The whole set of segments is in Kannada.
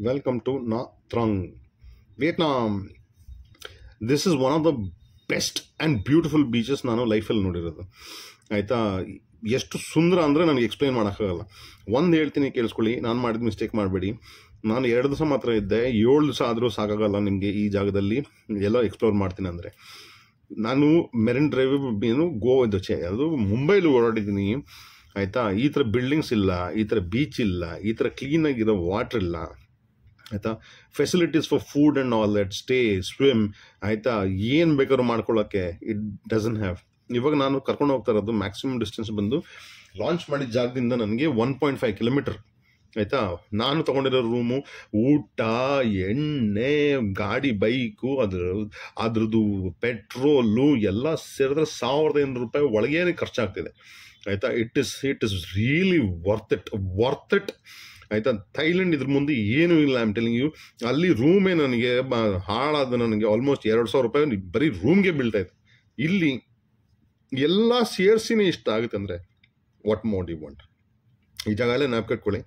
Welcome to Nha Trang, Vietnam. This is one of the best and beautiful beaches ನಾನು ಲೈಫಲ್ಲಿ ನೋಡಿರೋದು. ಆಯಿತಾ, ಎಷ್ಟು ಸುಂದರ ಅಂದರೆ ನನಗೆ ಎಕ್ಸ್ಪ್ಲೈನ್ ಮಾಡೋಕ್ಕಾಗಲ್ಲ. ಒಂದು ಹೇಳ್ತೀನಿ ಕೇಳಿಸ್ಕೊಳ್ಳಿ, ನಾನು ಮಾಡಿದ ಮಿಸ್ಟೇಕ್ ಮಾಡಬೇಡಿ. ನಾನು 2 ದಿವಸ ಮಾತ್ರ ಇದ್ದೆ, 7 ದಿವಸ ಆದರೂ ಸಾಕಾಗಲ್ಲ ನಿಮಗೆ ಈ ಜಾಗದಲ್ಲಿ ಎಲ್ಲ ಎಕ್ಸ್ಪ್ಲೋರ್ ಮಾಡ್ತೀನಿ ಅಂದರೆ. ನಾನು ಮೆರಿನ್ ಡ್ರೈವ್ ಏನು ಅದು ಮುಂಬೈಲಿ ಓಡಾಡಿದ್ದೀನಿ. ಆಯಿತಾ, ಈ ಥರ ಬಿಲ್ಡಿಂಗ್ಸ್ ಇಲ್ಲ, ಈ ಥರ ಬೀಚ್ ಇಲ್ಲ, ಈ ಥರ ಕ್ಲೀನಾಗಿರೋ ವಾಟ್ರ್ ಇಲ್ಲ. ಆಯಿತಾ, facilities for food and all that, stay, swim, ಆಯಿತಾ, ಏನು ಬೇಕಾದ್ರೂ ಮಾಡ್ಕೊಳ್ಳೋಕ್ಕೆ ಇಟ್ ಡಸನ್ ಹ್ಯಾವ್. ಇವಾಗ ನಾನು ಕರ್ಕೊಂಡು ಹೋಗ್ತಾ ಇರೋದು ಮ್ಯಾಕ್ಸಿಮಮ್ ಡಿಸ್ಟೆನ್ಸ್ ಬಂದು ಲಾಂಚ್ ಮಾಡಿದ ಜಾಗದಿಂದ ನನಗೆ 1.5 ಕಿಲೋಮೀಟರ್. ಆಯಿತಾ, ನಾನು ತೊಗೊಂಡಿರೋ ರೂಮು, ಊಟ, ಎಣ್ಣೆ, ಗಾಡಿ, ಬೈಕು, ಅದ್ರದ್ದು ಪೆಟ್ರೋಲು ಎಲ್ಲ ಸೇರಿದ್ರೆ 1,500 ರೂಪಾಯಿ ಒಳಗೇನೆ ಖರ್ಚಾಗ್ತಿದೆ. ಆಯಿತಾ, it is really worth it. ಆಯಿತಾ, ಥೈಲ್ಯಾಂಡ್ ಇದ್ರ ಮುಂದೆ ಏನೂ ಇಲ್ಲ. I am telling you. ಅಲ್ಲಿ ರೂಮೇ ನನಗೆ ಹಾಳಾದ, ನನಗೆ ಆಲ್ಮೋಸ್ಟ್ 2,000 ರೂಪಾಯಿ ಬರೀ ರೂಮ್ಗೆ ಬೀಳ್ತಾಯಿತ್ತು. ಇಲ್ಲಿ ಎಲ್ಲ ಸೇರಿಸಿನೇ ಇಷ್ಟ ಆಗುತ್ತೆ ಅಂದರೆ ವಾಟ್ ಮೋರ್ ಯು ವಾಂಟ್. ಈ ಜಾಗಲ್ಲೇ ನ್ಯಾಪ್ ಕಟ್ಕೊಳ್ಳಿ.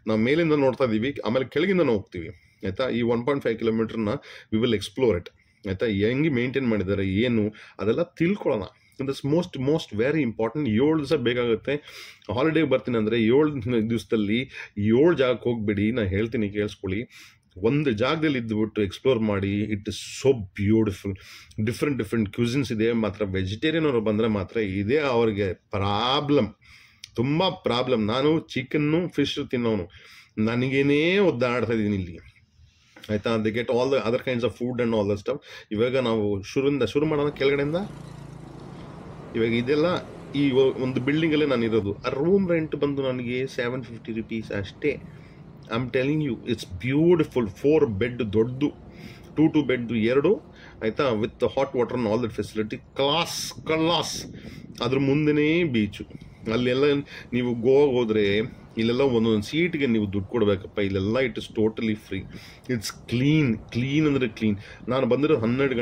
ನಾವು ಮೇಲಿಂದ ನೋಡ್ತಾ ಇದ್ದೀವಿ, ಆಮೇಲೆ ಕೆಳಗಿಂದ ಹೋಗ್ತೀವಿ. ಆಯಿತಾ, ಈ 1.5 ಕಿಲೋಮೀಟರ್ನ ವಿ ವಿಲ್ ಎಕ್ಸ್ಪ್ಲೋರ್ ಇಟ್. ಆಯಿತಾ, ಹೆಂಗೆ ಮೇಂಟೈನ್ ಮಾಡಿದ್ದಾರೆ ಏನು ಅದೆಲ್ಲ ತಿಳ್ಕೊಳ್ಳೋಣ. That's most very important. 7 ದಿವಸ ಬೇಕಾಗುತ್ತೆ. ಹಾಲಿಡೇ ಬರ್ತೀನಿ ಅಂದರೆ 7 ದಿವಸದಲ್ಲಿ 7 ಜಾಗಕ್ಕೆ ಹೋಗ್ಬೇಡಿ. ನಾನು ಹೇಳ್ತೀನಿ ಕೇಳಿಸ್ಕೊಳ್ಳಿ. ಒಂದು ಜಾಗದಲ್ಲಿ ಇದ್ದುಬಿಟ್ಟು ಎಕ್ಸ್ಪ್ಲೋರ್ ಮಾಡಿ. It is so beautiful. Different ಕ್ಯೂಸಿನ್ಸ್ ಇದೆ. ಮಾತ್ರ ವೆಜಿಟೇರಿಯನ್ ಅವರು ಬಂದರೆ ಮಾತ್ರ ಇದೇ ಅವ್ರಿಗೆ ಪ್ರಾಬ್ಲಮ್, ತುಂಬ ಪ್ರಾಬ್ಲಮ್. ನಾನು ಚಿಕನ್ನು ಫಿಶ್ ತಿನ್ನೋನು, ನನಗೇನೇ ಒದ್ದಾಡ್ತಾ ಇದ್ದೀನಿ ಇಲ್ಲಿ. ಆಯಿತಾ, they get all the other kinds of food and all the stuff. ಇವಾಗ ನಾವು ಶುರು ಮಾಡೋಣ ಕೆಳಗಡೆಯಿಂದ. ಇವಾಗ ಇದೆಲ್ಲ ಈ ಒಂದು ಬಿಲ್ಡಿಂಗಲ್ಲೇ ನಾನು ಇರೋದು. ಆ ರೂಮ್ ರೆಂಟ್ ಬಂದು ನನಗೆ 750 ರೂಪೀಸ್ ಅಷ್ಟೇ. I am telling you, it's beautiful. 4 bed ದೊಡ್ಡದು, 2 ಬೆಡ್ 2. ಆಯಿತಾ, with hot water all that facility, class. ಅದ್ರ ಮುಂದೆನೇ ಬೀಚು. ಅಲ್ಲೆಲ್ಲ ನೀವು ಗೋವಾಗೆ ಹೋದರೆ ಇಲ್ಲೆಲ್ಲ ಒಂದೊಂದು ಸೀಟ್ಗೆ ನೀವು ದುಡ್ಡು ಕೊಡಬೇಕಪ್ಪ. ಇಲ್ಲೆಲ್ಲ it is totally free. It's clean ಅಂದರೆ ಕ್ಲೀನ್. ನಾನು ಬಂದಿರೋದು 12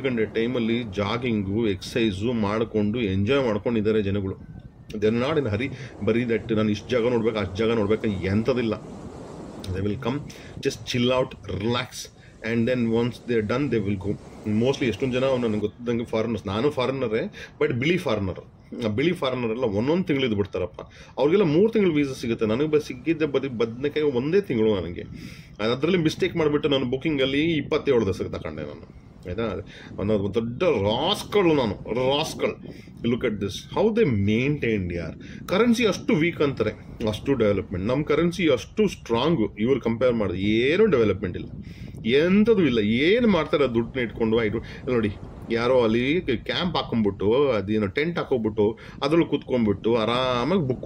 ಗಂಟೆ ಟೈಮಲ್ಲಿ ಜಾಗಿಂಗು, ಎಕ್ಸಸೈಸು ಮಾಡಿಕೊಂಡು ಎಂಜಾಯ್ ಮಾಡ್ಕೊಂಡಿದ್ದಾರೆ ಜನಗಳು. They are not in hurry. ಬರೀ ದಟ್ ನಾನು ಇಷ್ಟು ಜಾಗ ನೋಡ್ಬೇಕು, ಅಷ್ಟು ಜಾಗ ನೋಡ್ಬೇಕು ಎಂಥದಿಲ್ಲ. They will come, just chill out, relax, and then once they are done they will go. Mostly ಎಷ್ಟೊಂದು ಜನ ನನಗೆ ಗೊತ್ತಿದ್ದಂಗೆ ಫಾರಿನರ್ಸ್. ನಾನು ಫಾರಿನರೇ, ಬಟ್ ಬಿಳಿ ಫಾರಿನರೆಲ್ಲ 1 ತಿಂಗಳು ಇದು ಬಿಡ್ತಾರಪ್ಪ. ಅವ್ರಿಗೆಲ್ಲ 3 ತಿಂಗಳು ವೀಸಾ ಸಿಗುತ್ತೆ. ನನಗೆ ಸಿಕ್ಕಿದ್ದೆ ಬದನೆಕಾಯಿ 1 ತಿಂಗಳು ನನಗೆ. ಅದರಲ್ಲಿ ಮಿಸ್ಟೇಕ್ ಮಾಡಿಬಿಟ್ಟು ನಾನು ಬುಕ್ಕಿಂಗಲ್ಲಿ 27 ದಿವಸಕ್ಕೆ ತಗೊಂಡೆ ನಾನು. ಆಯಿತಾ, ಅನ್ನೋದು ದೊಡ್ಡ rascal. Look at this, how they maintained ಯಾರ್. ಕರೆನ್ಸಿ ಅಷ್ಟು ವೀಕ್ ಅಂತಾರೆ, ಅಷ್ಟು ಡೆವಲಪ್ಮೆಂಟ್. ನಮ್ಮ ಕರೆನ್ಸಿ ಅಷ್ಟು ಸ್ಟ್ರಾಂಗು. ಇವ್ರು ಕಂಪೇರ್ ಮಾಡಿದ್ರೆ ಏನೂ ಡೆವಲಪ್ಮೆಂಟ್ ಇಲ್ಲ, ಎಂಥದ್ದು ಇಲ್ಲ. ಏನು ಮಾಡ್ತಾರೆ ದುಡ್ಡನ್ನ ಇಟ್ಕೊಂಡು. ನೋಡಿ, ಯಾರೋ ಅಲ್ಲಿ ಕ್ಯಾಂಪ್ ಹಾಕೊಂಡ್ಬಿಟ್ಟು, ಅದೇನೋ ಟೆಂಟ್ ಹಾಕೋಬಿಟ್ಟು ಅದ್ರಲ್ಲಿ ಕೂತ್ಕೊಂಡ್ಬಿಟ್ಟು ಆರಾಮಾಗಿ ಬುಕ್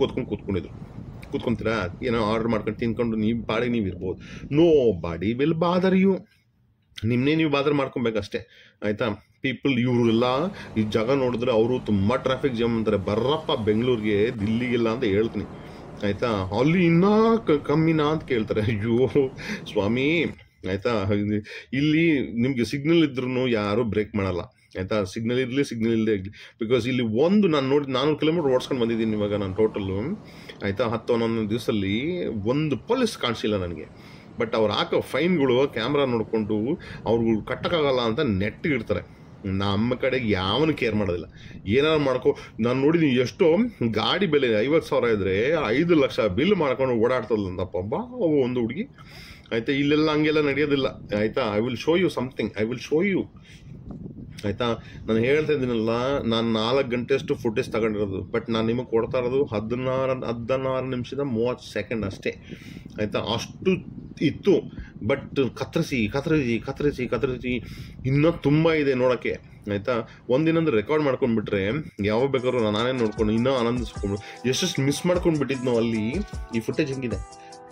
ಕೂತ್ಕೊಂತೀರಾ? ಏನೋ ಆರ್ಡರ್ ಮಾಡ್ಕೊಂಡು ತಿನ್ಕೊಂಡು ನೀವು ಬಾಡಿಗೆ ನೀವು ಇರ್ಬೋದು. Nobody will bother you. ನಿಮ್ಮನ್ನೇ ನೀವು ಬಾದರ್ ಮಾಡ್ಕೊಬೇಕಷ್ಟೇ. ಆಯಿತಾ, ಪೀಪಲ್ ಇವರೆಲ್ಲ ಈ ಜಾಗ ನೋಡಿದ್ರೆ ಅವರು ತುಂಬ ಟ್ರಾಫಿಕ್ ಜಾಮ್ ಅಂತಾರೆ. ಬರ್ರಪ್ಪ ಬೆಂಗಳೂರಿಗೆ, ದಿಲ್ಲಿಗೆಲ್ಲ ಅಂತ ಹೇಳ್ತೀನಿ. ಆಯಿತಾ, ಅಲ್ಲಿ ಇನ್ನೂ ಕಮ್ಮಿನಾ ಅಂತ ಕೇಳ್ತಾರೆ. ಅಯ್ಯೋ ಸ್ವಾಮಿ. ಆಯಿತಾ, ಇಲ್ಲಿ ನಿಮಗೆ ಸಿಗ್ನಲ್ ಇದ್ರೂ ಯಾರೂ ಬ್ರೇಕ್ ಮಾಡಲ್ಲ. ಆಯಿತಾ, ಸಿಗ್ನಲ್ ಇರಲಿ ಸಿಗ್ನಲ್ ಇಲ್ಲದೆ ಇರಲಿ. ಬಿಕಾಸ್ ಇಲ್ಲಿ ನಾನು ನೋಡಿ 400 ಕಿಲೋಮೀಟರ್ ಓಡಿಸ್ಕೊಂಡು ಬಂದಿದ್ದೀನಿ ಇವಾಗ ನಾನು ಟೋಟಲ್ಲು. ಆಯಿತಾ, 10-11 ದಿವಸದಲ್ಲಿ ಒಂದು ಪೊಲೀಸ್ ಕಾಣಿಸಿಲ್ಲ ನನಗೆ. ಬಟ್ ಅವ್ರು ಹಾಕೋ ಫೈನ್ಗಳು ಕ್ಯಾಮ್ರಾ ನೋಡಿಕೊಂಡು ಅವ್ರಿಗೂ ಕಟ್ಟೋಕ್ಕಾಗಲ್ಲ ಅಂತ ನೆಟ್ಟಿಗಿಡ್ತಾರೆ. ನಮ್ಮ ಕಡೆಗೆ ಯಾವನು ಕೇರ್ ಮಾಡೋದಿಲ್ಲ. ಏನಾರು ಮಾಡ್ಕೊ. ನಾನು ನೋಡಿದ್ದೀನಿ ಎಷ್ಟೋ ಗಾಡಿ ಬೆಲೆ 50,000 ಇದ್ದರೆ 5 ಲಕ್ಷ ಬಿಲ್ ಮಾಡ್ಕೊಂಡು ಓಡಾಡ್ತದಂತಪ್ಪ ಒಂದು ಹುಡುಗಿ. ಆಯಿತಾ, ಇಲ್ಲೆಲ್ಲ ಹಂಗೆಲ್ಲ ನಡೆಯೋದಿಲ್ಲ. ಆಯಿತಾ, I will show you something. ಆಯಿತಾ, ನಾನು ಹೇಳ್ತಾ ಇದ್ದೀನಲ್ಲ, ನಾನು 4 ಗಂಟೆಯಷ್ಟು ಫುಟೇಜ್ ತಗೊಂಡಿರೋದು. ಬಟ್ ನಾನು ನಿಮಗೆ ಕೊಡ್ತಾ ಇರೋದು 16 ನಿಮಿಷದ 30 ಸೆಕೆಂಡ್ ಅಷ್ಟೇ. ಆಯಿತಾ, ಅಷ್ಟು ಇತ್ತು. ಬಟ್ ಕತ್ತರಿಸಿ ಇನ್ನೂ ತುಂಬ ಇದೆ ನೋಡೋಕ್ಕೆ. ಆಯಿತಾ, ಒಂದಿನಂದ್ರೆ ರೆಕಾರ್ಡ್ ಮಾಡ್ಕೊಂಡ್ಬಿಟ್ರೆ ಯಾವ ಬೇಕಾದ್ರೂ ನಾನೇ ನೋಡ್ಕೊಂಡು ಇನ್ನೂ ಆನಂದಿಸ್ಕೊಂಡು ಎಷ್ಟು ಮಿಸ್ ಮಾಡ್ಕೊಂಡ್ಬಿಟ್ಟಿದ್ನೋ ಅಲ್ಲಿ. ಈ ಫುಟೇಜ್ ಹೆಂಗಿದೆ,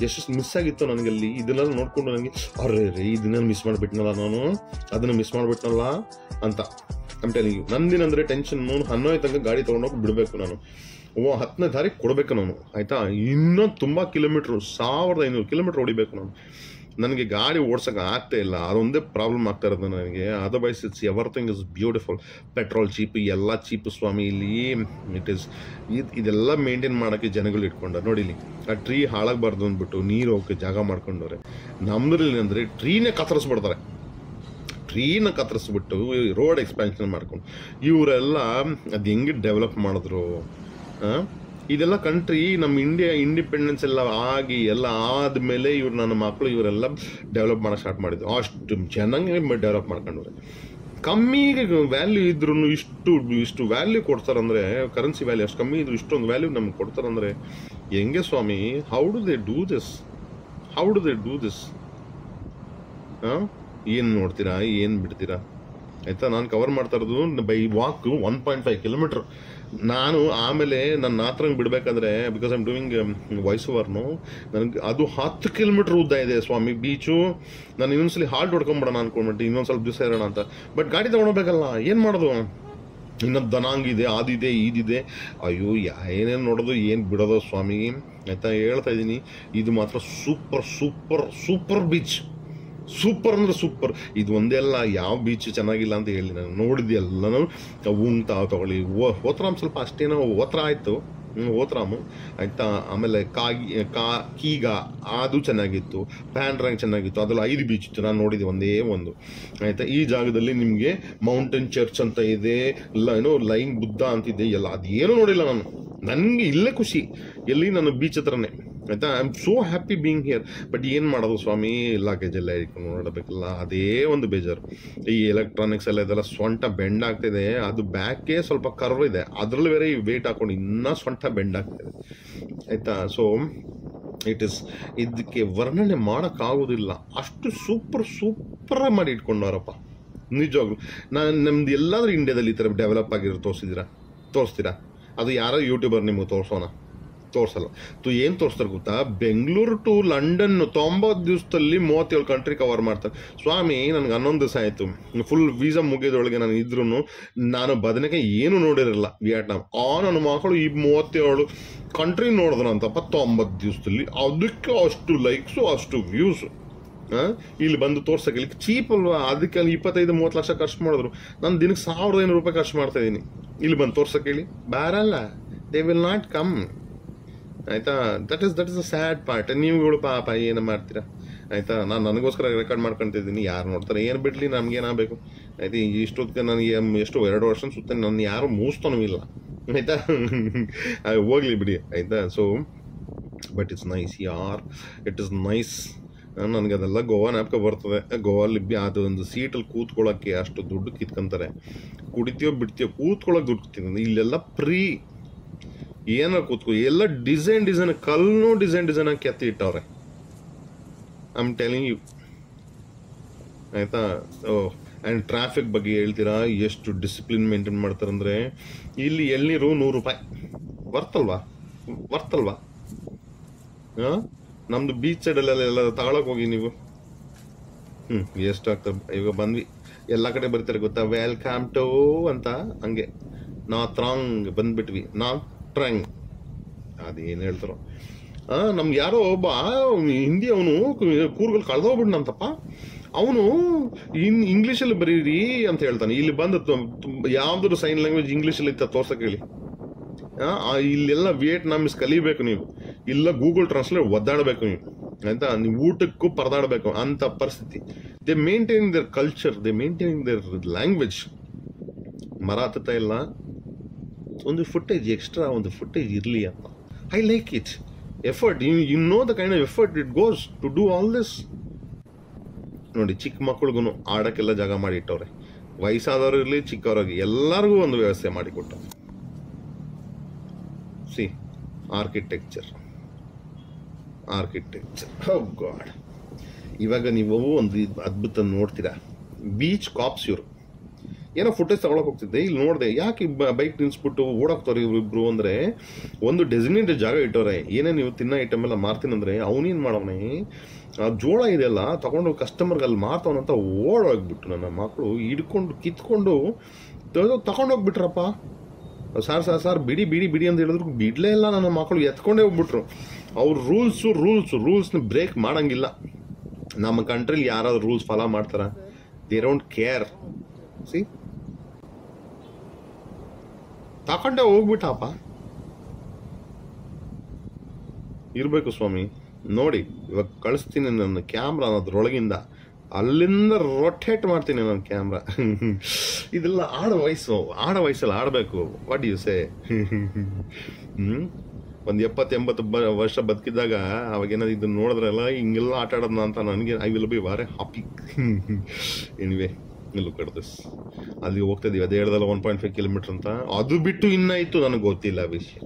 ಎಷ್ಟು ಮಿಸ್ ಆಗಿತ್ತು ನನಗಲ್ಲಿ. ಇದನ್ನೆಲ್ಲ ನೋಡಿಕೊಂಡು ನನಗೆ ಅರೆ ಇದನ್ನೆಲ್ಲ ಮಿಸ್ ಮಾಡಿಬಿಟ್ನಲ್ಲ, ನಾನು ಅದನ್ನು ಮಿಸ್ ಮಾಡಿಬಿಟ್ನಲ್ಲ ಅಂತ. I am telling you. ನಂದಿನಂದರೆ ಟೆನ್ಷನ್ನು. 11 ತನಕ ಗಾಡಿ ತೊಗೊಂಡೋಗಿ ಬಿಡಬೇಕು ನಾನು. 10ನೇ ತಾರೀಕು ಕೊಡಬೇಕು ನಾನು, ಆಯಿತಾ. ಇನ್ನೂ ತುಂಬ ಕಿಲೋಮೀಟ್ರು, 1500 ಕಿಲೋಮೀಟ್ರ್ ಹೊಡಿಬೇಕು ನಾನು. ನನಗೆ ಗಾಡಿ ಓಡ್ಸೋಕೆ ಆಗ್ತಾ ಇಲ್ಲ, ಅದೊಂದೇ ಪ್ರಾಬ್ಲಮ್ ಆಗ್ತಾ ಇರೋದು ನನಗೆ. Otherwise it's everything is beautiful. Petrol cheap, ಎಲ್ಲ ಚೀಪ್ ಸ್ವಾಮಿ ಇಲ್ಲಿ. ಇದೆಲ್ಲ ಮೇಂಟೈನ್ ಮಾಡೋಕ್ಕೆ ಜನಗಳು ಇಟ್ಕೊಂಡ ನೋಡಿ. ಇಲ್ಲಿ ಆ ಟ್ರೀ ಹಾಳಾಗಬಾರ್ದು ಅಂದ್ಬಿಟ್ಟು ನೀರು ಹೋಗಕ್ಕೆ ಜಾಗ ಮಾಡ್ಕೊಂಡವ್ರೆ. ನಮ್ಮದ್ರಲ್ಲಿ ಅಂದರೆ ಟ್ರೀನೇ ಕತ್ತರಿಸ್ಬಿಡ್ತಾರೆ, ಟ್ರೀನ ಕತ್ತರಿಸ್ಬಿಟ್ಟು ರೋಡ್ ಎಕ್ಸ್ಪ್ಯಾನ್ಷನ್ ಮಾಡ್ಕೊಂಡು ಇವರೆಲ್ಲ ಅದು ಹೆಂಗೆ ಡೆವಲಪ್ ಮಾಡಿದ್ರು. ಇದೆಲ್ಲ ಕಂಟ್ರಿ ನಮ್ಮ ಇಂಡಿಯಾ ಇಂಡಿಪೆಂಡೆನ್ಸ್ ಎಲ್ಲ ಆಗಿ ಎಲ್ಲ ಆದಮೇಲೆ ಇವ್ರು ನನ್ನ ಮಕ್ಕಳು ಇವರೆಲ್ಲ ಡೆವಲಪ್ ಮಾಡೋಕೆ ಸ್ಟಾರ್ಟ್ ಮಾಡಿದ್ರು. ಅಷ್ಟು ಚೆನ್ನಾಗಿ ಡೆವಲಪ್ ಮಾಡ್ಕೊಂಡ್ರೆ. ಕಮ್ಮಿಗೆ ವ್ಯಾಲ್ಯೂ ಇದ್ರೂ ಇಷ್ಟು ವ್ಯಾಲ್ಯೂ ಕೊಡ್ತಾರಂದರೆ, ಕರೆನ್ಸಿ ವ್ಯಾಲ್ಯೂ ಅಷ್ಟು ಕಮ್ಮಿ ಇದ್ರು ಇಷ್ಟೊಂದು ವ್ಯಾಲ್ಯೂ ನಮ್ಗೆ ಕೊಡ್ತಾರಂದರೆ ಹೆಂಗೆ ಸ್ವಾಮಿ? How do they do this? ಏನು ನೋಡ್ತೀರಾ, ಏನು ಬಿಡ್ತೀರಾ? ಆಯಿತಾ. ನಾನು ಕವರ್ ಮಾಡ್ತಾ ಇರೋದು ಬೈ ವಾಕ್ 1.5 ಕಿಲೋಮೀಟ್ರ್. ನಾನು ಆಮೇಲೆ ನನ್ನ ನಾತ್ರಂಗೆ ಬಿಡಬೇಕಾದ್ರೆ, because I am doing voice ಓವರ್ನು, ನನಗೆ ಅದು 10 ಕಿಲೋಮೀಟ್ರ್ ಉದ್ದ ಇದೆ ಸ್ವಾಮಿ ಬೀಚು. ನಾನು ಇನ್ನೊಂದ್ಸಲಿ ಹಾಲ್ಟ್ ಹೊಡ್ಕೊಂಬಿಡೋಣ ಅನ್ಕೊಂಡ್ಬಿಟ್ಟು, ಇನ್ನೊಂದು ಸ್ವಲ್ಪ ದಿವಸ ಇರೋಣ ಅಂತ. ಬಟ್ ಗಾಡಿ ತೊಗೊಂಡೋಗ್ಬೇಕಲ್ಲ, ಏನು ಮಾಡೋದು? ಇನ್ನೊಂದು ದನಾಂಗಿದೆ, ಅದಿದೆ ಇದಿದೆ. ಅಯ್ಯೋ ಏನೇನು ನೋಡೋದು, ಏನು ಬಿಡೋದು ಸ್ವಾಮಿ, ಆಯಿತಾ. ಹೇಳ್ತಾ ಇದ್ದೀನಿ, ಇದು ಮಾತ್ರ ಸೂಪರ್ ಬೀಚ್. ಸೂಪರ್ ಅಂದರೆ ಸೂಪರ್. ಇದು ಒಂದೇ ಅಲ್ಲ, ಯಾವ ಬೀಚ್ ಚೆನ್ನಾಗಿಲ್ಲ ಅಂತ ಹೇಳಿ ನಾನು ನೋಡಿದ್ದೆ ಎಲ್ಲನೂ. ಉಂಗ್ ತಗೊಳ್ಳಿ, ಓತ್ರಾಮ್ ಸ್ವಲ್ಪ ಅಷ್ಟೇನೋ ಓತ್ರ ಆಯಿತು, ಓತ್ರಾಮು ಆಯಿತಾ. ಆಮೇಲೆ ಕೀಗ ಅದು ಚೆನ್ನಾಗಿತ್ತು, ಪ್ಯಾನ್ಡ್ರಾಂಗ್ ಚೆನ್ನಾಗಿತ್ತು. ಅದರಲ್ಲಿ 5 ಬೀಚ್ ಇತ್ತು, ನಾನು ನೋಡಿದ್ದೆ ಒಂದೇ ಒಂದು, ಆಯಿತಾ. ಈ ಜಾಗದಲ್ಲಿ ನಿಮಗೆ ಮೌಂಟೇನ್ ಚರ್ಚ್ ಅಂತ ಇದೆ, ಇಲ್ಲ ಏನೋ ಲೈನ್ ಬುದ್ಧ ಅಂತಿದೆ, ಎಲ್ಲ ಅದೇನೂ ನೋಡಿಲ್ಲ ನಾನು. ನನಗೆ ಇಲ್ಲೇ ಖುಷಿ, ಎಲ್ಲಿ ನಾನು ಬೀಚ್ ಹತ್ರನೇ, ಆಯಿತಾ. I am so happy being here. But ಏನು ಮಾಡೋದು ಸ್ವಾಮಿ, ಲಗೇಜೆಲ್ಲ ಇಟ್ಕೊಂಡು ನೋಡಬೇಕಲ್ಲ, ಅದೇ ಒಂದು ಬೇಜಾರು. ಈ ಎಲೆಕ್ಟ್ರಾನಿಕ್ಸ್ ಎಲ್ಲ ಇದೆಲ್ಲ ಸೊಂಟ ಬೆಂಡ್ ಆಗ್ತಿದೆ. ಅದು ಬ್ಯಾಕೇ ಸ್ವಲ್ಪ ಕರ್ವ್ ಇದೆ, ಅದರಲ್ಲಿ ಬೇರೆ ಈ ವೇಟ್ ಹಾಕೊಂಡು ಇನ್ನೂ ಸೊಂಟ ಬೆಂಡ್ ಆಗ್ತಿದೆ, ಆಯಿತಾ. ಸೊ ಇದಕ್ಕೆ ವರ್ಣನೆ ಮಾಡೋಕ್ಕಾಗೋದಿಲ್ಲ, ಅಷ್ಟು ಸೂಪರಾಗಿ ಮಾಡಿ ಇಟ್ಕೊಂಡವರಪ್ಪ ನಿಜವಾಗ್ಲು. ನಮ್ದು ಎಲ್ಲಾದರೂ ಇಂಡಿಯಾದಲ್ಲಿ ಈ ಥರ ಡೆವಲಪ್ ಆಗಿರೋ ತೋರಿಸ್ತೀರಾ? ಅದು ಯಾರೋ ಯೂಟ್ಯೂಬರ್ ನಿಮಗೆ ತೋರಿಸಲ್ಲ. ಏನು ತೋರಿಸ್ತಾರೆ ಗೊತ್ತಾ? ಬೆಂಗಳೂರು ಟು ಲಂಡನ್ 90 ದಿವಸದಲ್ಲಿ 37 ಕಂಟ್ರಿ ಕವರ್ ಮಾಡ್ತಾರೆ ಸ್ವಾಮಿ. ನನಗೆ 11 ದಿವಸ ಆಯಿತು, ಫುಲ್ ವೀಸಾ ಮುಗಿಯೋದ್ರೊಳಗೆ ನಾನು ಇದ್ರೂ ನಾನು ಬದನೆಕಾಯಿ ಏನು ನೋಡಿರಲ್ಲ ವಿಯೆಟ್ನಾಂ. ನನ್ನ ಮಕ್ಕಳು ಈ 37 ಕಂಟ್ರಿ ನೋಡಿದ್ರಂತಪ್ಪ 90 ದಿವಸದಲ್ಲಿ. ಅದಕ್ಕೆ ಅಷ್ಟು ಲೈಕ್ಸು, ಅಷ್ಟು ವ್ಯೂಸು. ಇಲ್ಲಿ ಬಂದು ತೋರ್ಸಕ್ಕೆ ಇಲ್ಲಿ ಚೀಪ್ ಅಲ್ವಾ? ಅದಕ್ಕೆ ಅಲ್ಲಿ 25-30 ಲಕ್ಷ ಖರ್ಚು ಮಾಡಿದ್ರು. ನಾನು ದಿನಕ್ಕೆ 1500 ರೂಪಾಯಿ ಖರ್ಚು ಮಾಡ್ತಾ ಇದ್ದೀನಿ. ಇಲ್ಲಿ ಬಂದು ತೋರ್ಸಕ್ಕೆ ಹೇಳಿ, ಬಾರಲ್ಲ, ದೇ ವಿಲ್ ನಾಟ್ ಕಮ್, ಆಯಿತಾ. That is a sad part. ನೀವುಗಳು ಪಾಪ ಏನು ಮಾಡ್ತೀರಾ, ಆಯಿತಾ. ನಾನು ನನಗೋಸ್ಕರ ರೆಕಾರ್ಡ್ ಮಾಡ್ಕೊತಿದ್ದೀನಿ, ಯಾರು ನೋಡ್ತಾರೆ, ಏನು ಬಿಡಲಿ, ನಮಗೇನಾಗಬೇಕು, ಆಯ್ತು. ಇಷ್ಟೊತ್ತಿಗೆ ನನಗೆ ಎಷ್ಟು 2 ವರ್ಷ ಸುತ್ತ ನನ್ನ ಯಾರು ಮೂಸ್ತಾನೂ ಇಲ್ಲ, ಆಯಿತಾ. ಹೋಗ್ಲಿ ಬಿಡಿ, ಆಯಿತಾ. ಸೊ ಬಟ್ ಇಟ್ಸ್ ನೈಸ್ ಯಾರ್, ಇಟ್ ಇಸ್ ನೈಸ್. ನನಗೆ ಅದೆಲ್ಲ ಗೋವಾ ನ್ಯಾಪ್ಕ ಬರ್ತದೆ. ಗೋವಲ್ಲಿ ಅದೊಂದು ಸೀಟಲ್ಲಿ ಕೂತ್ಕೊಳ್ಳೋಕ್ಕೆ ಅಷ್ಟು ದುಡ್ಡು ಕಿತ್ಕೊಂತಾರೆ. ಕುಡಿತೀಯೋ ಬಿಡ್ತೀಯೋ, ಕೂತ್ಕೊಳ್ಳೋಕೆ ದುಡ್ಡು ಕಿತ್ಕೊಂತಾರೆ. ಇಲ್ಲೆಲ್ಲ ಫ್ರೀ, ಏನಾರು ಕೂತ್ಕೊ. ಎಲ್ಲ ಡಿಸೈನ್ ಕಲ್ಲು ಡಿಸೈನ್ ಆಗಿ ಕೆತ್ತಿ ಇಟ್ಟವ್ರೆ. ಐ ಆಮ್ ಟೆಲಿಂಗ್ ಯು, ಆಯಿತಾ. ಆ್ಯಂಡ್ ಟ್ರಾಫಿಕ್ ಬಗ್ಗೆ ಹೇಳ್ತೀರಾ, ಎಷ್ಟು ಡಿಸಿಪ್ಲಿನ್ ಮೇಂಟೈನ್ ಮಾಡ್ತಾರಂದರೆ, ಇಲ್ಲಿ ಎಳ್ನೀರು 100 ರೂಪಾಯಿ. ವರ್ತಲ್ವಾ? ನಮ್ಮದು ಬೀಚ್ ಸೈಡಲ್ಲೆಲ್ಲ ತಗೊಳಕ್ಕೆ ಹೋಗಿ ನೀವು, ಎಷ್ಟು ಆಗ್ತದೆ. ಇವಾಗ ಬಂದ್ವಿ, ಎಲ್ಲ ಕಡೆ ಬರ್ತಾರೆ ಗೊತ್ತಾ, ವೆಲ್ಕಮ್ ಟು ಅಂತ, ಹಂಗೆ ನಾತ್ರಾಂಗ್ ಬಂದ್ಬಿಟ್ವಿ. ನಾತ್ರಾಂಗ್ ಅದೇನು ಹೇಳ್ತಾರೋ. ನಮ್ಗೆ ಯಾರೋ ಒಬ್ಬ ಹಿಂದಿ ಅವನು ಕೂರ್ಗಳು ಕಳೆದೋಗ್ಬಿಡ್ನಂತಪ್ಪ. ಅವನು ಇಂಗ್ಲೀಷಲ್ಲಿ ಬರೀರಿ ಅಂತ ಹೇಳ್ತಾನೆ. ಇಲ್ಲಿ ಬಂದು ಯಾವ್ದಾದ್ರು ಸೈನ್ ಲ್ಯಾಂಗ್ವೇಜ್ ಇಂಗ್ಲೀಷಲ್ಲಿ ಇತ್ತ ತೋರ್ಸಕ್ಕೆ ಹೇಳಿ. ಇಲ್ಲೆಲ್ಲ ವಿಯೆಟ್ನಾಮೀಸ್ ಕಲಿಬೇಕು ನೀವು, ಇಲ್ಲ ಗೂಗಲ್ ಟ್ರಾನ್ಸ್ಲೇಟ್ ಒದ್ದಾಡಬೇಕು ನೀವು, ಆಯ್ತಾ. ನೀವು ಊಟಕ್ಕೂ ಪರದಾಡಬೇಕು ಅಂತ ಪರಿಸ್ಥಿತಿ. They maintain their culture, they maintain their language. ಮರ ಹತ್ತುತ್ತಾ ಇಲ್ಲ, ಒಂದು ಫುಟೇಜ್ ಎಕ್ಸ್ಟ್ರಾ, ಒಂದು ಫುಟೇಜ್ ಇರಲಿ ಅಂತ. I like it. Effort, you know the kind of effort it goes to do all this. ನೋಡಿ, ಚಿಕ್ಕ ಮಕ್ಕಳಿಗೂ ಆಡೋಕ್ಕೆಲ್ಲ ಜಾಗ ಮಾಡಿ ಇಟ್ಟವ್ರೆ. ವಯಸ್ಸಾದವರು ಇರಲಿ, ಚಿಕ್ಕವರಾಗಿ ಎಲ್ಲರಿಗೂ ಒಂದು ವ್ಯವಸ್ಥೆ ಮಾಡಿಕೊಟ್ಟವ್ರೆ. See architecture. Oh god. ಇವಾಗ ನೀವು ಒಂದು ಅದ್ಭುತ ನೋಡ್ತೀರಾ. ಬೀಚ್ ಕಾಪ್ಸ್ ಇವರು ಏನೋ ಫುಟೇಜ್ ತಗೊಳಕ್ ಹೋಗ್ತಿದ್ದೆ, ಇಲ್ಲಿ ನೋಡಿದೆ. ಯಾಕೆ ಬೈಕ್ ನಿಲ್ಸ್ಬಿಟ್ಟು ಓಡಾಕ್ತವ್ರೆ ಇವರಿಬ್ರು ಅಂದರೆ, ಒಂದು ಡೆಸಿಗ್ನೇಟೆಡ್ ಜಾಗ ಇಟ್ಟವ್ರೆ. ಏನೇ ನೀವು ತಿನ್ನೋ ಐಟಮ್ ಎಲ್ಲ ಮಾರ್ತೀನಂದ್ರೆ ಅವನೇನು ಮಾಡವನೇ, ಆ ಜೋಳ ಇದೆಲ್ಲ ತಗೊಂಡು ಕಸ್ಟಮರ್ಗೆ ಅಲ್ಲಿ ಮಾರ್ತಾವನಂತ ಓಡೋಗ್ಬಿಟ್ಟು ನನ್ನ ಮಕ್ಕಳು ಹಿಡ್ಕೊಂಡು ಕಿತ್ಕೊಂಡು ತಗೊಂಡೋಗ್ಬಿಟ್ರಪ್ಪ. ಸಾರ್ ಬಿಡಿ ಬಿಡಿ ಬಿಡಿ ಅಂತ ಹೇಳಿದ್ರು ಬಿಡ್ಲೇ ಇಲ್ಲ. ನನ್ನ ಮಕ್ಕಳು ಎತ್ಕೊಂಡೇ ಹೋಗ್ಬಿಟ್ರು. ಅವ್ರ ರೂಲ್ಸ್ನ ಬ್ರೇಕ್ ಮಾಡಂಗಿಲ್ಲ. ನಮ್ಮ ಕಂಟ್ರಿಲಿ ಯಾರಾದ್ರೂ ರೂಲ್ಸ್ ಫಾಲೋ ಮಾಡ್ತಾರ? They don't care. ಸಿ, ತಕೊಂಡೆ ಹೋಗ್ಬಿಟ್ಟಪ್ಪ. ಇರ್ಬೇಕು ಸ್ವಾಮಿ. ನೋಡಿ, ಇವಾಗ ಕಳಿಸ್ತೀನಿ ನನ್ನ ಕ್ಯಾಮ್ರಾ ಅದ್ರೊಳಗಿಂದ, ಅಲ್ಲಿಂದ ರೊಟೇಟ್ ಮಾಡ್ತೀನಿ ನನ್ನ ಕ್ಯಾಮ್ರಾ. ಇದೆಲ್ಲ ಆಡೋ ವಯಸ್ಸಲ್ಲಿ ಆಡಬೇಕು. What you say? ಒಂದು 70-80 ವರ್ಷ ಬದುಕಿದ್ದಾಗ ಅವಾಗೇನಾದ್ರು ಇದನ್ನ ನೋಡಿದ್ರಲ್ಲ ಹಿಂಗೆಲ್ಲ ಆಟ ಆಡೋದನ್ನ ಅಂತ ನನಗೆ I will be very happy. Anyway, look at this. ಅಲ್ಲಿ ಹೋಗ್ತಾ ಇದೀವಿ, ಅದೇ ಹೇಳ್ದಲ್ಲ 1.5 ಕಿಲೋಮೀಟರ್ ಅಂತ. ಅದು ಬಿಟ್ಟು ಇನ್ನಾಯ್ತು ನನಗೆ ಗೊತ್ತಿಲ್ಲ ವಿಷಯ.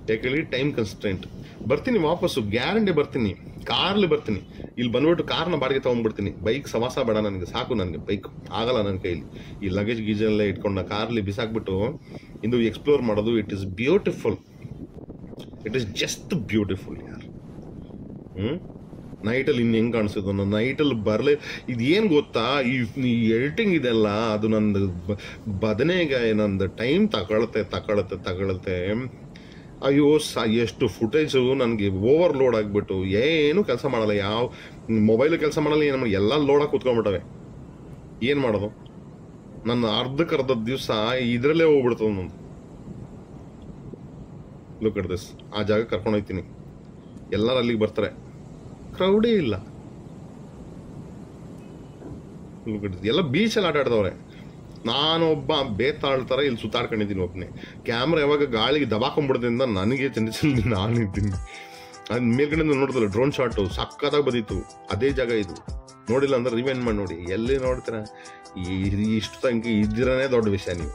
ಯಾಕೇಳಿ ಟೈಮ್ ಕನ್ಸ್ಟೆಂಟ್. ಬರ್ತೀನಿ ವಾಪಸ್ಸು, ಗ್ಯಾರಂಟಿ ಬರ್ತೀನಿ. ಕಾರ್ಲಿ ಬರ್ತೀನಿ. ಇಲ್ಲಿ ಬಂದ್ಬಿಟ್ಟು ಕಾರ್ನ ಬಾಡಿಗೆ ತೊಗೊಂಡ್ಬಿಡ್ತೀನಿ. ಬೈಕ್ ಸವಾಸ ಬೇಡ ನನಗೆ, ಸಾಕು. ನನಗೆ ಬೈಕ್ ಆಗಲ್ಲ ನನ್ನ ಕೈಲಿ. ಈ ಲಗೇಜ್ ಗೀಜೆಲ್ಲ ಇಟ್ಕೊಂಡ ಕಾರ್ಲಿ ಬಿಸಾಕ್ಬಿಟ್ಟು ಇಂದು ಎಕ್ಸ್ಪ್ಲೋರ್ ಮಾಡೋದು. It is beautiful. It is just beautiful ಯಾರ್. ನೈಟಲ್ಲಿ ಇನ್ನು ಹೆಂಗೆ ಕಾಣಿಸೋದು? ನಾನು ನೈಟಲ್ಲಿ ಬರಲೇ. ಇದೇನು ಗೊತ್ತಾ, ಈ ಎಡಿಟಿಂಗ್ ಇದೆಲ್ಲ ಅದು ನಂದು ಬದನೆಗೆ ನಂದು ಟೈಮ್ ತಗೊಳತ್ತೆ. ಅಯ್ಯೋ ಎಷ್ಟು ಫುಟೇಜು ನನಗೆ ಓವರ್ಲೋಡ್ ಆಗಿಬಿಟ್ಟು ಏನು ಕೆಲಸ ಮಾಡಲ್ಲ. ಯಾವ ಮೊಬೈಲು ಕೆಲಸ ಮಾಡಲ್ಲ, ಏನು ಮಾಡಿ, ಎಲ್ಲ ಲೋಡಾಗಿ ಕೂತ್ಕೊಂಡ್ಬಿಟ್ಟವೆ. ಏನು ಮಾಡೋದು? ನನ್ನ ಅರ್ಧಕ್ಕರ್ಧ ದಿವಸ ಇದರಲ್ಲೇ ಹೋಗ್ಬಿಡ್ತದೆ ನಂದು. Look at this. ಆ ಜಾಗ ಕರ್ಕೊಂಡು ಹೋಗ್ತೀನಿ, ಎಲ್ಲರೂ ಅಲ್ಲಿಗೆ ಬರ್ತಾರೆ, ಕ್ರೌಡೇ ಇಲ್ಲ. Look at this. ಎಲ್ಲ ಬೀಚಲ್ಲಿ ಆಟ ಆಡ್ದವ್ರೆ. ನಾನೊಬ್ಬ ಬೇತಾಳ್ತಾರ ಇಲ್ಲಿ ಸುತ್ತಾಡ್ಕೊಂಡಿದ್ದೀನಿ ಒಬ್ಬನೇ. ಕ್ಯಾಮ್ರಾ ಯಾವಾಗ ಗಾಳಿಗೆ ದಬಾಕೊಂಡ್ಬಿಡೋದ್ರಿಂದ ನನಗೆ ಚಿಂತೆ ನಾನಿದ್ದೀನಿ. ಅದು ಮೇಲ್ಗಡೆಯಿಂದ ನೋಡಿದ್ರೆ ಡ್ರೋನ್ ಶಾಟು ಸಕ್ಕತ್ತಾಗಿ ಬಂದಿತ್ತು. ಅದೇ ಜಾಗ ಇದು. ನೋಡಿಲ್ಲ ಅಂದ್ರೆ ರಿವೈಂಡ್ ಮಾಡಿ ನೋಡಿ. ಎಲ್ಲಿ ನೋಡ್ತೀರ? ಇಷ್ಟು ತನಕ ಇದ್ದಿರನೇ ದೊಡ್ಡ ವಿಷಯ ನೀವು.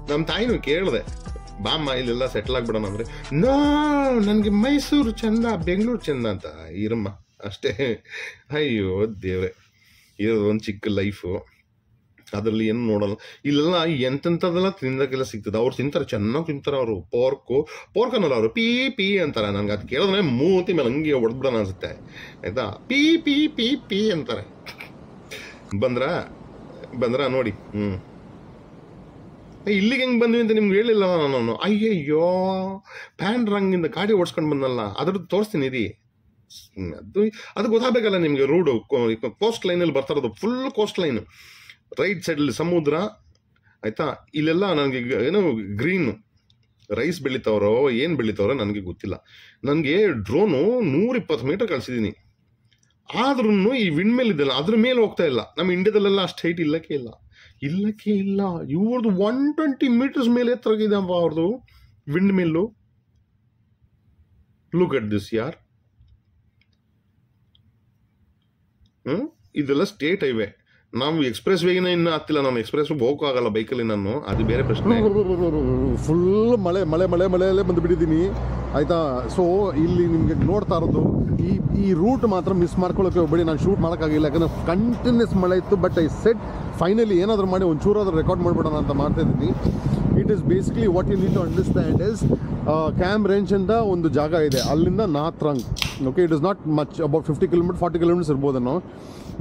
ನಮ್ಮ ತಾಯಿನೂ ಕೇಳಿದೆ, ಬಾಮ್ಮ ಇಲ್ಲೆಲ್ಲ ಸೆಟ್ಲ್ ಆಗ್ಬಿಡೋಣ ಅಂದ್ರೆ, ನನಗೆ ಮೈಸೂರು ಚಂದ, ಬೆಂಗಳೂರು ಚಂದ ಅಂತ. ಇರಮ್ಮ ಅಷ್ಟೇ. ಅಯ್ಯೋ ದೇವ್ರೆ, ಇರೋದು ಒಂದು ಚಿಕ್ಕ ಲೈಫು, ಅದರಲ್ಲಿ ಏನು ನೋಡಲ್ಲ. ಇಲ್ಲೆಲ್ಲ ಎಂತೆಂಥದ್ದೆಲ್ಲ ತಿನ್ನೋಕ್ಕೆಲ್ಲ ಸಿಗ್ತದೆ. ಅವ್ರು ತಿಂತಾರೆ, ಚೆನ್ನಾಗಿ ತಿಂತಾರೆ. ಅವರು ಪೋರ್ಕ್ ಅನ್ನೋಲ್ಲ, ಅವರು ಪೀ ಪೀ ಅಂತಾರೆ. ನನಗೆ ಅದು ಕೇಳಿದ್ರೆ ಮೂತಿ ಮೇಲೆ ಹಂಗೆ ಹೊಡೆದ್ಬಿಡೋಣ ಅನ್ಸುತ್ತೆ. ಆಯ್ತಾ? ಪೀ ಪೀ ಪೀ ಪೀ ಅಂತಾರೆ. ಬಂದ್ರ ನೋಡಿ. ಇಲ್ಲಿಗೆ ಹೆಂಗೆ ಬಂದ್ವಿ ಅಂತ ನಿಮ್ಗೆ ಹೇಳಿಲ್ಲ ನಾನು. ಅಯ್ಯಯ್ಯೋ, ರಂಗಿಂದ ಗಾಡಿ ಓಡಿಸ್ಕೊಂಡು ಬಂದಲ್ಲ, ಅದ್ರದ್ದು ತೋರಿಸ್ತೀನಿ ಇರಿ. ಅದು ಗೊತ್ತಾಗಬೇಕಲ್ಲ ನಿಮಗೆ. ರೂಡು ಕೋಸ್ಟ್ ಲೈನಲ್ಲಿ ಬರ್ತಾ ಇರೋದು, ಫುಲ್ ಕೋಸ್ಟ್ ಲೈನ್. ರೈಟ್ ಸೈಡಲ್ಲಿ ಸಮುದ್ರ. ಆಯ್ತಾ? ಇಲ್ಲೆಲ್ಲ ನನಗೆ ಏನೋ ಗ್ರೀನು ರೈಸ್ ಬೆಳಿತಾವ್ರೋ ಏನು ಬೆಳಿತಾವ್ರೋ ನನಗೆ ಗೊತ್ತಿಲ್ಲ. ನನಗೆ ಡ್ರೋನು 120 ಮೀಟರ್ ಕಳಿಸಿದ್ದೀನಿ. ಆದ್ರೂ ಈ ವಿಂಡ್ ಮಿಲ್ ಇದೆಲ್ಲ ಅದ್ರ ಮೇಲೆ ಹೋಗ್ತಾ ಇಲ್ಲ. ನಮ್ಮ ಇಂಡಿಯಾದಲ್ಲೆಲ್ಲ ಅಷ್ಟು ಹೈಟ್ ಇಲ್ಲಕ್ಕೆ ಇಲ್ಲ. ಇವ್ರದ್ದು 120 ಮೀಟರ್ಸ್ ಮೇಲೆ ಎತ್ತರಾಗಿದೆ ಅಪ್ಪ ಅವ್ರದ್ದು wind mill. Look at this ಯಾರ್. ಇದೆಲ್ಲ ಸ್ಟೇಟ್ ಹೈವೇ. ನಾವು ಎಕ್ಸ್ಪ್ರೆಸ್ ವೇಗಿನ ಇನ್ನು ಹತ್ತಿಲ್ಲ. ನಾನು ಎಕ್ಸ್ಪ್ರೆಸ್ ಹೋಗೋಕ್ಕಾಗಲ್ಲ ಬೈಕಲ್ಲಿ ನಾನು. ಅದು ಬೇರೆ ಪ್ರಶ್ನೆ. ಫುಲ್ ಮಳೆಯಲ್ಲೇ ಬಂದುಬಿಟ್ಟಿದ್ದೀನಿ. ಆಯಿತಾ? ಸೊ ಇಲ್ಲಿ ನಿಮಗೆ ನೋಡ್ತಾ ಇರೋದು ಈ ರೂಟ್ ಮಾತ್ರ ಮಿಸ್ ಮಾಡ್ಕೊಳ್ಳೋಕೆ ಹೋಗ್ಬೇಡಿ. ನಾನು ಶೂಟ್ ಮಾಡೋಕ್ಕಾಗಿಲ್ಲ, ಯಾಕಂದರೆ ಕಂಟಿನ್ಯೂಸ್ ಮಳೆ ಇತ್ತು. ಬಟ್ ಐ ಸೆಟ್ ಫೈನಲಿ ಏನಾದರೂ ಮಾಡಿ ಒಂಚೂರಾದ್ರೂ ರೆಕಾರ್ಡ್ ಮಾಡಿಬಿಡೋಣ ಅಂತ ಮಾಡ್ತಾ ಇದ್ದೀನಿ. It is basically what you need to understand is Cam Ranh ಅಂತ ಒಂದು ಜಾಗ ಇದೆ, ಅಲ್ಲಿಂದ Nha Trang. Okay, it is not much, about 50 kilometre 40 kilometres ಇರ್ಬೋದೇನೋ.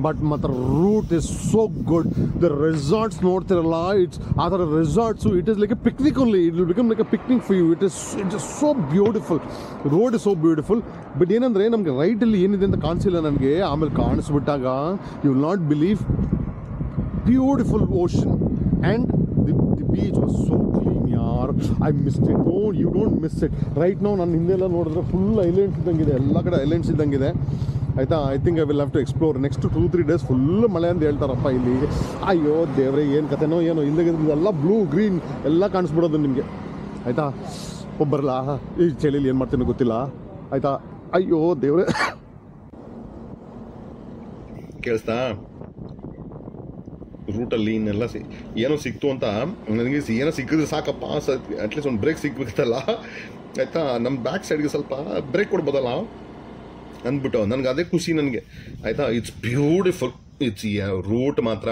ಬಟ್ ಮಾತ್ರ route is so good. The resorts ನೋಡ್ತಿರಲ್ಲ, ಇಟ್ಸ್ ಆ ಥರ resorts. It is like a picnic only. It will become like a picnic for you. It is so beautiful. Road is so beautiful. But ಏನಂದರೆ ನಮಗೆ ರೈಟಲ್ಲಿ ಏನಿದೆ ಅಂತ ಕಾಣಿಸಿಲ್ಲ ನನಗೆ. ಆಮೇಲೆ ಕಾಣಿಸ್ಬಿಟ್ಟಾಗ you will not believe. Beautiful ocean and the beach was so clean yaar. I missed it. You don't miss it. Right now ನಾನು ಹಿಂದೆಲ್ಲ ನೋಡಿದ್ರೆ ಫುಲ್ ಐಲ್ಯಾಂಡ್ಸ್ ಇದ್ದಂಗಿದೆ, ಎಲ್ಲ ಕಡೆ ಐಲ್ಯಾಂಡ್ಸ್ ಇದ್ದಂಗಿದೆ. ಆಯಿತಾ? I think I will have to explore. Next 2-3 days full ಮಳೆ ಅಂತ ಹೇಳ್ತಾರಪ್ಪ ಇಲ್ಲಿ. ಅಯ್ಯೋ ದೇವ್ರೆ, ಏನು ಕತೆನೋ ಏನೋ. ಹಿಂದೆ ಎಲ್ಲ ಬ್ಲೂ ಗ್ರೀನ್ ಎಲ್ಲ ಕಾಣಿಸ್ಬಿಡೋದು ನಿಮಗೆ. ಆಯಿತಾ? ಒಬ್ಬರಲ್ಲ ಈ ಚಳಿಲಿ ಏನು ಮಾಡ್ತೀನೋ ಗೊತ್ತಿಲ್ಲ. ಆಯಿತಾ? ಅಯ್ಯೋ ದೇವ್ರೆ. ಕೇಳಿಸ್ತಾ? ರೂಟಲ್ಲಿ ಇನ್ನೆಲ್ಲ ಏನೋ ಸಿಕ್ತು ಅಂತ ನನಗೆ. ಏನೋ ಸಿಕ್ಕಿದ್ರೆ ಸಾಕಪ್ಪ, ಅಟ್ಲೀಸ್ಟ್ ಒಂದು ಬ್ರೇಕ್ ಸಿಕ್ಬೇಕಲ್ಲ. ಆಯಿತಾ? ನಮ್ಮ ಬ್ಯಾಕ್ ಸೈಡ್ಗೆ ಸ್ವಲ್ಪ ಬ್ರೇಕ್ ಕೊಡ್ಬೋದಲ್ಲ ಅಂದ್ಬಿಟ್ಟು ನನಗೆ ಅದೇ ಖುಷಿ ನನಗೆ. ಆಯಿತಾ? It's beautiful. ಇಟ್ಸ್ ರೂಟ್ ಮಾತ್ರ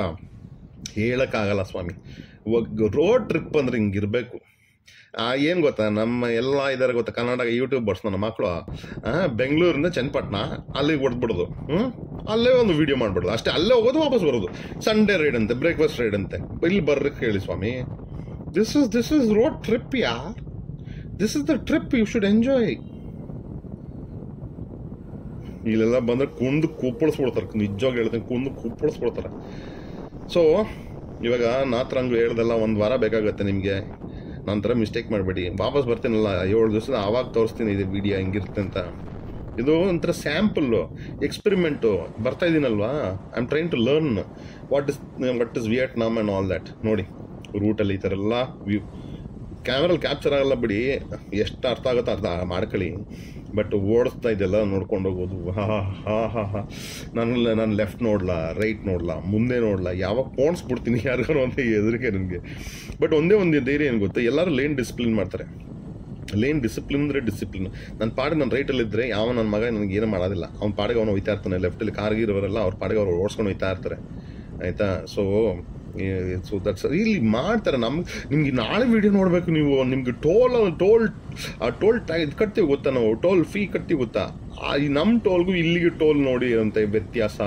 ಹೇಳೋಕ್ಕಾಗಲ್ಲ ಸ್ವಾಮಿ. ರೋಡ್ ಟ್ರಿಪ್ ಅಂದರೆ ಹಿಂಗಿರಬೇಕು. ಏನು ಗೊತ್ತಾ, ನಮ್ಮ ಎಲ್ಲ ಇದ್ದಾರೆ ಗೊತ್ತಾ, ಕರ್ನಾಟಕ ಯೂಟ್ಯೂಬರ್ಸ್ ನನ್ನ ಮಕ್ಕಳು. ಬೆಂಗಳೂರಿಂದ ಚನ್ನಪಟ್ಟಣ ಅಲ್ಲಿಗೆ ಹೊಡೆದ್ಬಿಡೋದು. ಅಲ್ಲೇ ಒಂದು ವೀಡಿಯೋ ಮಾಡ್ಬಿಡೋದು ಅಷ್ಟೇ. ಅಲ್ಲೇ ಹೋಗೋದು, ವಾಪಸ್ ಬರೋದು. ಸಂಡೇ ರೈಡ್ ಅಂತೆ, ಬ್ರೇಕ್ಫಾಸ್ಟ್ ರೈಡ್ ಅಂತೆ. ಇಲ್ಲಿ ಬರ್ರಕ್ಕೆ ಹೇಳಿ ಸ್ವಾಮಿ. this is road trip, yeah. This is the trip you should enjoy. ಇಲ್ಲೆಲ್ಲ ಬಂದರೆ ಕುಂದು ಕುಪ್ಪಳಿಸ್ಬಿಡ್ತಾರೆ, ನಿಜವಾಗಿ ಹೇಳ್ತೀನಿ, ಕುಂದು ಕುಪ್ಪಳಿಸ್ಬಿಡ್ತಾರೆ. ಸೊ ಇವಾಗ ನಾತ್ರಂಗು ಹೇಳ್ದೆಲ್ಲ ಒಂದು ವಾರ ಬೇಕಾಗುತ್ತೆ ನಿಮಗೆ. ನನ್ನ ಥರ ಮಿಸ್ಟೇಕ್ ಮಾಡಬೇಡಿ. ವಾಪಸ್ ಬರ್ತೀನಲ್ಲ 7 ದಿವಸದ, ಆವಾಗ ತೋರಿಸ್ತೀನಿ ಇದು ವಿಡಿಯೋ ಹೆಂಗಿರುತ್ತೆ ಅಂತ. ಇದು ಒಂಥರ ಸ್ಯಾಂಪಲ್ಲು, ಎಕ್ಸ್ಪೆರಿಮೆಂಟು. ಬರ್ತಾ ಇದ್ದೀನಲ್ವಾ, I am trying to learn what is Vietnam and all that. ನೋಡಿ ರೂಟಲ್ಲಿ ಈ ಥರ ಎಲ್ಲ ವ್ಯೂ ಕ್ಯಾಮ್ರಲ್ಲಿ ಕ್ಯಾಪ್ಚರ್ ಆಗಲ್ಲ ಬಿಡಿ, ಎಷ್ಟು ಅರ್ಥ ಆಗುತ್ತೋ ಅರ್ಥ ಮಾಡ್ಕೊಳ್ಳಿ. ಬಟ್ ಓಡಿಸ್ತಾ ಇದೆಲ್ಲ ನೋಡ್ಕೊಂಡು ಹೋಗೋದು. ನಾನು ಲೆಫ್ಟ್ ನೋಡ್ಲಾ, ರೈಟ್ ನೋಡ್ಲಾ, ಮುಂದೆ ನೋಡ್ಲಾ, ಯಾವಾಗ ಪೋಣಿಸ್ಬಿಡ್ತೀನಿ ಯಾರಿಗಾರು ಅಂತ ಹೆದರಿಕೆ ನನಗೆ. ಬಟ್ ಒಂದೇ ಒಂದು ಧೈರ್ಯ ಏನು ಗೊತ್ತಾ, ಎಲ್ಲರೂ ಲೇನ್ ಡಿಸಿಪ್ಲಿನ್ ಮಾಡ್ತಾರೆ. ಲೇನ್ ಡಿಸಿಪ್ಲಿನ್ ಅಂದರೆ ಡಿಸಿಪ್ಲಿನ್. ನನ್ನ ಪಾಡಿಗೆ ನಾನು ರೈಟಲ್ಲಿದ್ದರೆ ಯಾವ ನನ್ನ ಮಗ ನನಗೆ ಏನೂ ಮಾಡೋದಿಲ್ಲ. ಅವ್ನ ಪಾಡಿಗೆ ಅವನು ಹೋಯ್ತಾ ಇರ್ತಾನೆ. ಲೆಫ್ಟಲ್ಲಿ ಕಾರ್ಗಿರೋರೆಲ್ಲ ಅವ್ರ ಪಾಡಿಗೆ ಅವ್ರು ಓಡಿಸ್ಕೊಂಡು ಹೋಯ್ತಾ ಇರ್ತಾರೆ, ಆಯಿತಾ. ಸೊ ದಟ್ಸ್ ಇಲ್ಲಿ ಮಾಡ್ತಾರೆ. ನಿಮ್ಗೆ ನಾಳೆ ವೀಡಿಯೋ ನೋಡಬೇಕು ನೀವು. ನಿಮ್ಗೆ ಟೋಲ್ ಇದು ಕಟ್ತೀವಿ ಗೊತ್ತಾ, ನಾವು ಟೋಲ್ ಫೀ ಕಟ್ತೀವಿ ಗೊತ್ತಾ. ನಮ್ಮ ಟೋಲ್ಗೂ ಇಲ್ಲಿಗೆ ಟೋಲ್ ನೋಡಿ ಅಂತ ವ್ಯತ್ಯಾಸ.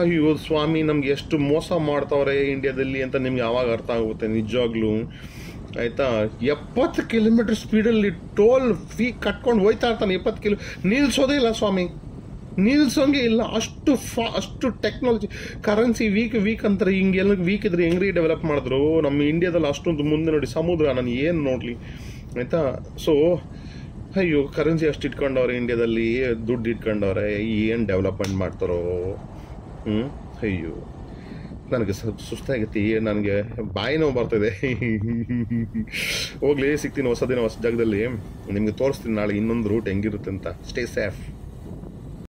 ಅಯ್ಯೋ ಸ್ವಾಮಿ, ನಮ್ಗೆ ಎಷ್ಟು ಮೋಸ ಮಾಡ್ತಾವ್ರೆ ಇಂಡಿಯಾದಲ್ಲಿ ಅಂತ ನಿಮ್ಗೆ ಯಾವಾಗ ಅರ್ಥ ಆಗುತ್ತೆ ನಿಜವಾಗ್ಲೂ, ಆಯಿತಾ. 70 ಕಿಲೋಮೀಟರ್ ಸ್ಪೀಡಲ್ಲಿ ಟೋಲ್ ಫೀ ಕಟ್ಕೊಂಡು ಹೋಯ್ತಾ ಇರ್ತಾನೆ. 70 ಕಿಲೋ ನಿಲ್ಸೋದೇ ಇಲ್ಲ ಸ್ವಾಮಿ, ನಿಲ್ಸೋಂಗೆ ಇಲ್ಲ. ಅಷ್ಟು ಟೆಕ್ನಾಲಜಿ. ಕರೆನ್ಸಿ ವೀಕ್ ಅಂತಾರೆ. ಹಿಂಗೆಲ್ಲ ವೀಕ್ ಇದ್ರೆ ಹೆಂಗ್ರಿ ಡೆವಲಪ್ ಮಾಡಿದ್ರು. ನಮ್ಮ ಇಂಡಿಯಾದಲ್ಲಿ ಅಷ್ಟೊಂದು ಮುಂದೆ ನೋಡಿ ಸಮುದ್ರ, ನಾನು ಏನು ನೋಡಲಿ, ಆಯಿತಾ. ಸೊ ಅಯ್ಯೋ, ಕರೆನ್ಸಿ ಅಷ್ಟು ಇಟ್ಕೊಂಡವ್ರೆ ಇಂಡಿಯಾದಲ್ಲಿ, ದುಡ್ಡು ಇಟ್ಕೊಂಡವ್ರೆ, ಏನು ಡೆವಲಪ್ಮೆಂಟ್ ಮಾಡ್ತಾರೋ. ಅಯ್ಯೋ, ನನಗೆ ಸುಸ್ತಾಗೈತಿ, ನನಗೆ ಬಾಯಿ ನೋವು ಬರ್ತಿದೆ. ಹೋಗ್ಲಿ, ಸಿಗ್ತೀನಿ ಹೊಸ ದಿನ ಹೊಸ ಜಾಗದಲ್ಲಿ. ನಿಮಗೆ ತೋರಿಸ್ತೀನಿ ನಾಳೆ ಇನ್ನೊಂದು ರೂಟ್ ಹೆಂಗಿರುತ್ತೆ ಅಂತ. Stay safe.